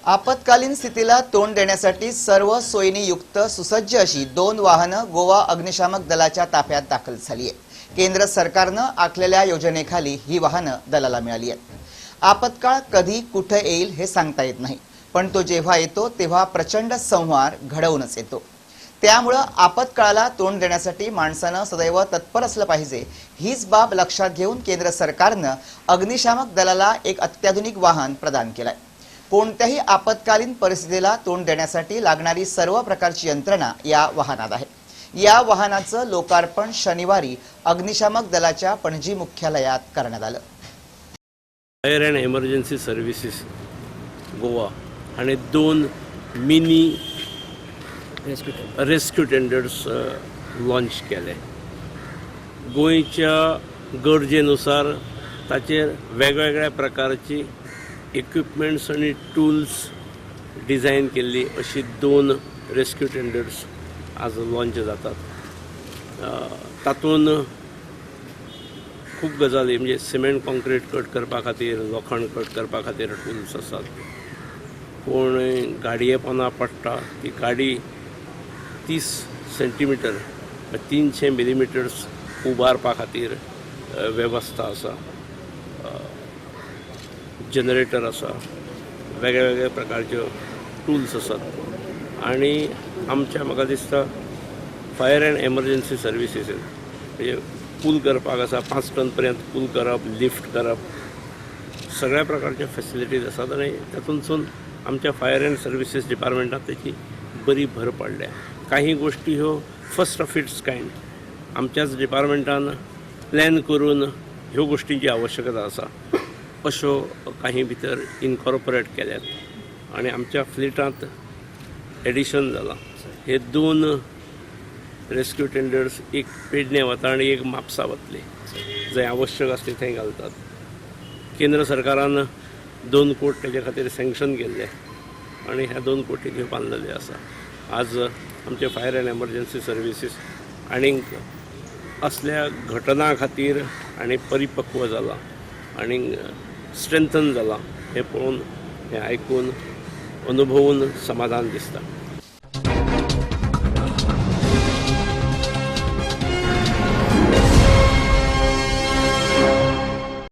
आपत्कालीन स्थितीला तोंड देण्यासाठी सर्व सोयींनी युक्त सुसज्ज अशी 2 वाहनं गोवा अग्निशामक दलाच्या ताफ्यात दाखल झाली आहेत। केंद्र सरकारनं आखलेल्या योजनेखाली ही वाहनं दलाला मिळाली आहेत। आपत्काळ कधी कुठे येईल हे सांगता येत नाही, पण तो जेव्हा येतो तेव्हा प्रचंड संहार घडवूनच येतो। त्यामुळे आपत्काळाला तोंड देण्यासाठी माणसानं सदैव तत्पर असलं पाहिजे। हीच बाब लक्षात घेऊन केंद्र सरकारनं अग्निशामक दलाला एक अत्याधुनिक वाहन प्रदान केलंय। कोणत्याही आपत्कालीन परिस्थितीला तोंड देण्यासाठी लागणारी सर्व प्रकारची यंत्रणा या वाहनात आहे। या वाहनाचं लोकार्पण शनिवारी अग्निशामक दलाच्या पणजी मुख्यालयात करण्यात आलं। Fire and emergency services Goa आणि 2 मिनी रेस्क्यू टेंडर्स लॉन्च केले। गोंयच्या गरजेनुसार ताचेर वेगवेगळ्या प्रकारची इक्विपमेंट्स आणि टूल्स डिझायन केल्ली अशी 2 रेस्क्यू टेंडर्स आज लॉन्च जातात। तातूंत खूब गजाली म्हणजे सिमेंट कॉन्क्रीट कट करपा खातीर, लोखंड कट करपा खातीर टूल्स आसात। पूण गाडये पोंदा पडटा ती गाडी 30 सेंटीमीटर 300 मिलीमीटर्स उबारपा खातीर वेवस्था आसा। जनरेटर आसा, वेगळे प्रकारच्यो टूल्स आसात आणि आमच्या म्हाका दिसता फायर अँड एमर्जन्सी सर्विसीस म्हणजे पूल करपाक आसा, 5 टन पर्यंत पूल करप, लिफ्ट करप, सगळ्या प्रकारच्या फॅसिलिटीज आसात आणि तातूंतसून आमच्या फायर अँड सर्विसीस डिपार्टमेंटात त्याची बरी भर पडल्या। काही गोष्टी ह्यो फर्स्ट ऑफ इट्स कायंड आमच्याच डिपार्टमेंटान प्लॅन करून ह्यो गोष्टींची आवश्यकता आसा अशो काही भितर इनकॉर्पोरेट केल्यात आणि आमच्या फ्लिटांत एडिशन जाला। हे 2 रेस्क्यू टेंडर्स एक पेडणे वता आणि एक म्हापसा वतले, जंय आवश्यक आसले थंय घालतात। केंद्र सरकारान 2 कोटी तेजे खातीर सँक्शन केल्ले आणि ह्या 2 कोटी ह्यो बांदलेले आसा। आज आमचे फायर अँड एमर्जन्सी सर्विसीस आनीक असल्या घटना खातीर आणि परिपक्व जाला आणि स्ट्रेंथन जाला हे पळोवन हे आयकून अनुभवून समाधान दिसता।